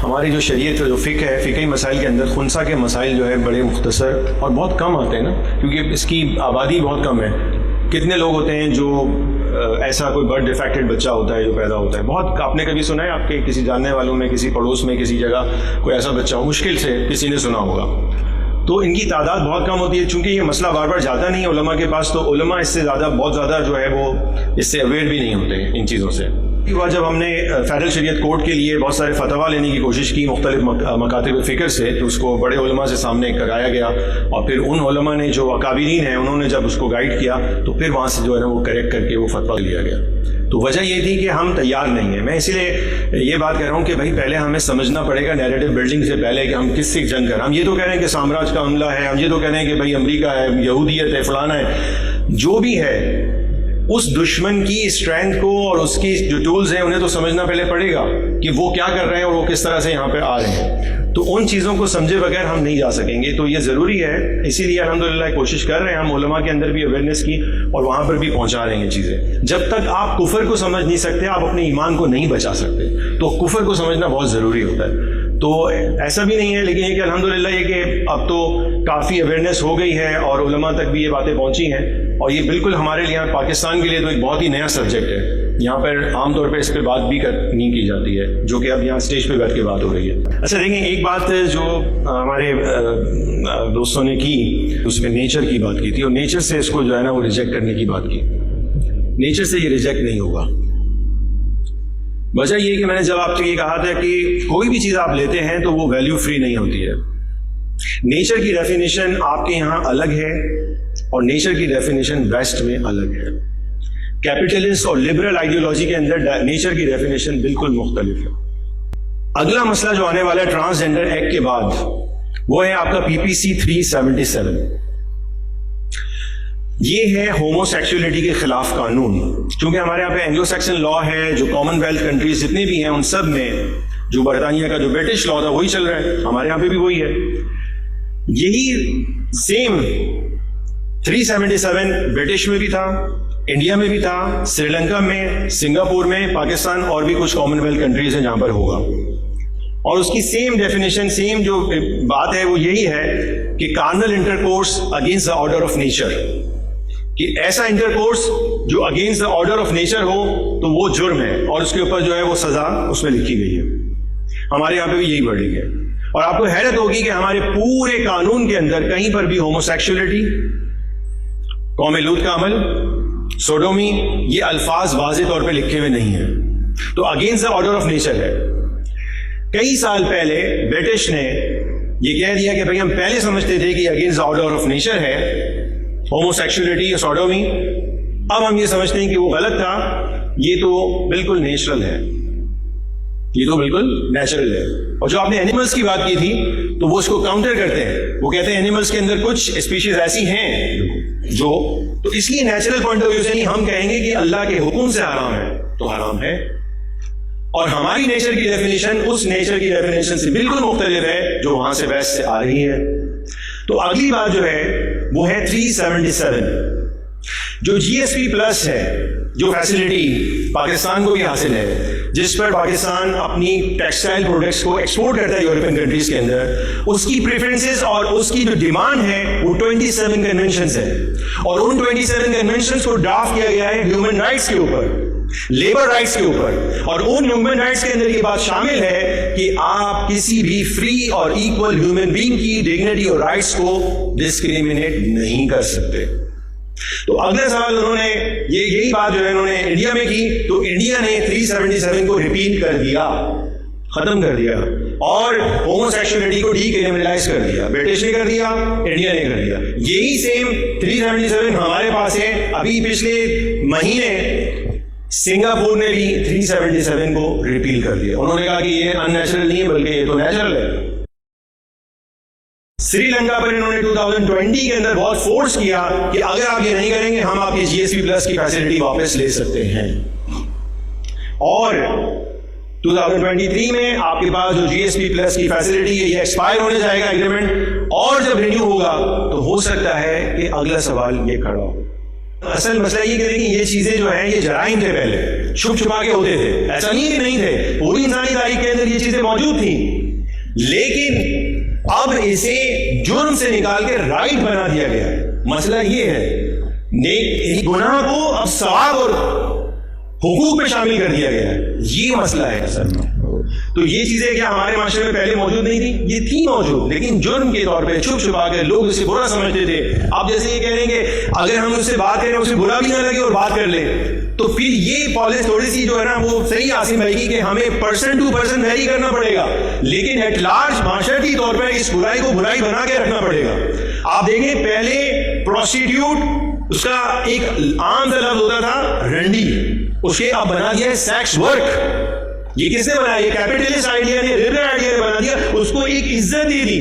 ہماری جو شریعت جو فقہ ہے، فقہی مسائل کے اندر خنثیٰ کے مسائل جو ہے بڑے مختصر اور بہت کم آتے ہیں نا، کیونکہ اس کی آبادی بہت کم ہے. کتنے لوگ ہوتے ہیں جو ایسا کوئی برتھ ڈیفیکٹڈ بچہ ہوتا ہے جو پیدا ہوتا ہے؟ بہت. آپ نے کبھی سنا ہے آپ کے کسی جاننے والوں میں، کسی پڑوس میں، کسی جگہ کوئی ایسا بچہ ہو؟ مشکل سے کسی نے سنا ہوگا. تو ان کی تعداد بہت کم ہوتی ہے. چونکہ یہ مسئلہ بار بار جاتا نہیں ہے علماء کے پاس، تو علماء اس سے زیادہ بہت زیادہ جو ہے وہ اس سے اویئر بھی نہیں ہوتے ان چیزوں سے. جب ہم نے فیڈرل شریعت کورٹ کے لیے بہت سارے فتوا لینے کی کوشش کی مختلف مکاتب فکر سے، تو اس کو بڑے علماء سے سامنے کرایا گیا، اور پھر ان علماء نے جو اکابرین ہیں انہوں نے جب اس کو گائیڈ کیا تو پھر وہاں سے جو ہے نا وہ کریکٹ کر کے وہ فتوا لیا گیا. تو وجہ یہ تھی کہ ہم تیار نہیں ہیں. میں اسی لیے یہ بات کہہ رہا ہوں کہ بھائی پہلے ہمیں سمجھنا پڑے گا نیریٹو بلڈنگ سے پہلے کہ ہم کس سے جنگ کر رہے ہیں. ہم یہ تو کہہ رہے ہیں کہ سامراج کا حملہ ہے، ہم یہ تو کہہ رہے ہیں کہ بھائی امریکہ ہے، یہودیت ہے، فلانا ہے. جو بھی ہے اس دشمن کی اسٹرینتھ کو اور اس کی جو ٹولز ہیں انہیں تو سمجھنا پہلے پڑے گا کہ وہ کیا کر رہے ہیں اور وہ کس طرح سے یہاں پہ آ رہے ہیں. تو ان چیزوں کو سمجھے بغیر ہم نہیں جا سکیں گے. تو یہ ضروری ہے. اسی لیے الحمدللہ کوشش کر رہے ہیں ہم علماء کے اندر بھی اویئرنیس کی، اور وہاں پر بھی پہنچا رہے ہیں چیزیں. جب تک آپ کفر کو سمجھ نہیں سکتے آپ اپنے ایمان کو نہیں بچا سکتے. تو کفر کو سمجھنا بہت ضروری ہوتا ہے. تو ایسا بھی نہیں ہے، لیکن یہ کہ الحمدللہ یہ کہ اب تو کافی اویئرنیس ہو گئی ہے اور علماء تک بھی یہ باتیں پہنچی ہیں. اور یہ بالکل ہمارے لیے پاکستان کے لیے تو ایک بہت ہی نیا سبجیکٹ ہے. یہاں پر عام طور پہ اس پہ بات بھی نہیں کی جاتی ہے، جو کہ اب یہاں اسٹیج پہ بیٹھ کے بات ہو رہی ہے. اچھا دیکھیں، ایک بات جو ہمارے دوستوں نے کی اس میں نیچر کی بات کی تھی، اور نیچر سے اس کو جو ہے نا وہ ریجیکٹ کرنے کی بات کی. نیچر سے یہ ریجیکٹ نہیں ہوگا. وجہ یہ کہ میں نے جب آپ سے یہ کہا تھا کہ کوئی بھی چیز آپ لیتے ہیں تو وہ ویلیو فری نہیں ہوتی ہے. نیچر کی ڈیفینیشن آپ کے یہاں الگ ہے اور نیچر کی ڈیفینیشن ویسٹ میں الگ ہے. کیپیٹلسٹ اور لبرل آئیڈیولوجی کے اندر نیچر کی ڈیفینیشن بالکل مختلف ہے. اگلا مسئلہ جو آنے والا ہے ٹرانسجینڈر ایکٹ کے بعد، وہ ہے آپ کا PPC 377. یہ ہے ہومو سیکسولیٹی کے خلاف قانون. چونکہ ہمارے یہاں پہ اینگلو سیکسن لا ہے، جو کامن ویلتھ کنٹریز جتنے بھی ہیں ان سب میں جو برطانیہ کا جو برٹش لا تھا وہی چل رہا ہے. ہمارے یہاں پہ بھی وہی ہے. یہی سیم 377 برٹش میں بھی تھا، انڈیا میں بھی تھا، سری لنکا میں، سنگاپور میں، پاکستان اور بھی کچھ کامن ویلتھ کنٹریز ہیں جہاں پر ہوگا. اور اس کی سیم ڈیفینیشن، سیم جو بات ہے وہ یہی ہے کہ carnal intercourse against the order of nature, کہ ایسا انٹرکورس جو against the order of nature ہو تو وہ جرم ہے، اور اس کے اوپر جو ہے وہ سزا اس میں لکھی گئی ہے. ہمارے یہاں پہ بھی یہی ورڈنگ ہے. اور آپ کو حیرت ہوگی کہ ہمارے پورے قانون کے اندر کہیں پر بھی ہومو سیکسولیٹی، قوم لوط کا عمل، سوڈومی، یہ الفاظ واضح طور پہ لکھے ہوئے نہیں ہیں. تو against the order of nature ہے. کئی سال پہلے برٹش نے یہ کہہ دیا کہ بھئی ہم پہلے سمجھتے تھے کہ against the order of nature ہے ہومو سیکسولیٹی یا سوڈومی، اب ہم یہ سمجھتے ہیں کہ وہ غلط تھا، یہ تو بالکل نیچرل ہے، یہ تو بالکل نیچرل ہے. اور جو آپ نے اینیملز کی بات کی تھی تو وہ اس کو کاؤنٹر کرتے ہیں. وہ کہتے ہیں اینیملز کے اندر کچھ اسپیشیز ایسی ہیں جو، تو اس لیے نیچرل پوائنٹ آف ویو سے نہیں ہم کہیں گے کہ اللہ کے حکم سے حرام ہے تو حرام ہے. اور ہماری نیچر کی ڈیفینیشن اس نیچر کی ڈیفینیشن سے بالکل مختلف ہے جو وہاں سے ویسٹ سے آ رہی ہے. تو اگلی بات جو ہے وہ ہے 377، جو GSP پلس ہے، جو فیسلٹی پاکستان کو بھی حاصل ہے، جس پر پاکستان اپنی ٹیکسٹائل پروڈکٹس کو ایکسپورٹ کرتا ہے یورپین کنٹریز کے اندر. اس کی پریفرنسز اور اس کی جو ڈیمانڈ ہے وہ 27 کنونشنز ہے، اور ان 27 کنونشنز کو ڈرافٹ کیا گیا ہے ہیومن رائٹس کے اوپر، لیبر رائٹس کے اوپر. اور ان ہیومن رائٹس کے اندر یہ بات شامل ہے کہ آپ کسی بھی فری اور ایکول ہیومن بینگ کی ڈگنیٹی اور رائٹس کو ڈسکریمنیٹ نہیں کر سکتے. تو اگلا سوال انہوں نے یہی بات جو ہے انہوں نے انڈیا میں کی، تو انڈیا نے 377 کو ریپیل کر دیا، ختم کر دیا، اور ہومو سیکسولیٹی کو ڈی کرمنلائز کر دیا. برٹش نے کر دیا، انڈیا نے کر دیا. یہی سیم 377 ہمارے پاس ہے. ابھی پچھلے مہینے سنگاپور نے بھی 377 کو ریپیل کر دیا. انہوں نے کہا کہ یہ ان نیچرل نہیں ہے بلکہ یہ تو نیچرل ہے. سری لنکا پر انہوں نے 2020 کے اندر بہت فورس کیا کہ اگر آپ یہ نہیں کریں گے ہم آپ کی GSP پلس کی فیسلٹی واپس لے سکتے ہیں. اور 2023 میں آپ کے پاس جو GSP پلس کی فیسلٹی ہے یہ ایکسپائر ہونے جائے گا ایگریمنٹ، اور جب رینیو ہوگا تو ہو سکتا ہے کہ اگلا سوال یہ کھڑا ہو. اصل مسئلہ یہ کہ دیکھیں یہ چیزیں جو ہیں یہ جرائم تھے پہلے. چھپ چھپا کے ہوتے تھے، ایسا نہیں کہ نہیں تھے، پوری انسانی تاریخ کے اندر یہ چیزیں موجود تھیں، لیکن اب اسے جرم سے نکال کے رائٹ بنا دیا گیا ہے۔ مسئلہ یہ ہے گناہ کو اب ثواب اور حقوق میں شامل کر دیا گیا ہے، یہ مسئلہ ہے اصل میں۔ تو یہ چیزیں کیا ہمارے معاشرے میں پہلے موجود نہیں تھی؟ یہ تھی موجود، لیکن جرم کے طور پہ چھپ چھپا کے لوگ اسے برا سمجھتے تھے۔ آپ جیسے یہ کہہ رہے ہیں کہ اگر ہم اس سے بات کریں اسے برا بھی نہ لگے اور بات کر لیں، تو پھر یہ پالیسی تھوڑی سی جو ہے نا وہ صحیح عاصم بھائی کی کہ ہمیں پرسن ٹو پرسن ویری کرنا پڑے گا، لیکن ایٹ لارج معاشرتی طور پہ اس برائی کو برائی بنا کے رکھنا پڑے گا۔ آپ دیکھیں پہلے پروسٹیٹیوٹ اس کا ایک عام سا لفظ ہوتا تھا رنڈی، اس کے اب بنا دیا ہے سیکس ورک۔ یہ کس نے بنایا؟ یہ کیپٹلسٹ آئیڈیا نے، لبرل آئیڈیا نے بنا دیا، اس کو ایک عزت دے دی،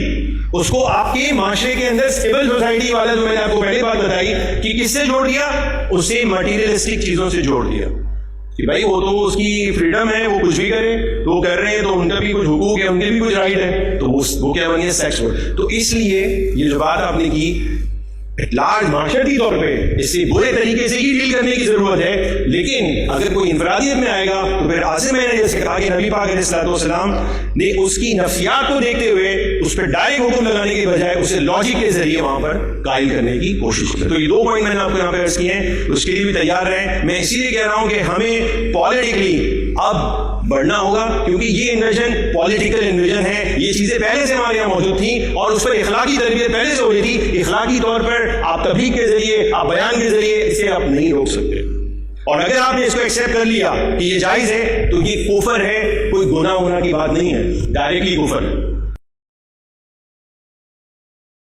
اس کو آپ کے معاشرے کے اندر سول سوسائٹی والا جو میں نے آپ کو پہلے بات بتائی کہ کس سے جوڑ دیا، اسے مٹیریلسٹک چیزوں سے جوڑ دیا کہ بھائی وہ تو اس کی فریڈم ہے، وہ کچھ بھی کرے، تو وہ کر رہے ہیں تو ان کا بھی کچھ حقوق ہے، ان کے بھی کچھ رائٹ ہے، تو وہ کیا بن گیا سیکس ورک۔ تو اس لیے یہ جو بات آپ نے کی لارج معاشرتی طور پہ اس سے برے طریقے سے ہی ڈیل کرنے کی ضرورت ہے، لیکن اگر کوئی انفرادیت میں آئے گا تو پھر عاصم میں نے جیسے کہا کہ نبی پاک علیہ الصلوۃ والسلام نے اس کی نفسیات کو دیکھتے ہوئے اس پہ ڈائریکٹ حکم لگانے کے بجائے اسے لاجک کے ذریعے وہاں پر قائل کرنے کی کوشش کی۔ تو یہ دو پوائنٹ میں نے آپ کو یہاں پہ عرض کیے ہیں، اس کے لیے بھی تیار رہیں۔ میں اسی لیے کہہ رہا ہوں کہ ہمیں پالیٹیکلی اب بڑھنا ہوگا، کیونکہ یہ انویژن پولیٹیکل انویژن ہے، یہ چیزیں پہلے سے ہمارے یہاں موجود تھیں اور اس پر اخلاقی تربیت پہلے سے ہو رہی تھی۔ اخلاقی طور پر آپ تبلیغ کے ذریعے، آپ بیان کے ذریعے اسے آپ نہیں روک سکتے، اور اگر آپ نے اس کو ایکسیپٹ کر لیا کہ یہ جائز ہے تو یہ کفر ہے، کوئی گناہ ہونا کی بات نہیں ہے، ڈائریکٹلی کفر ہے۔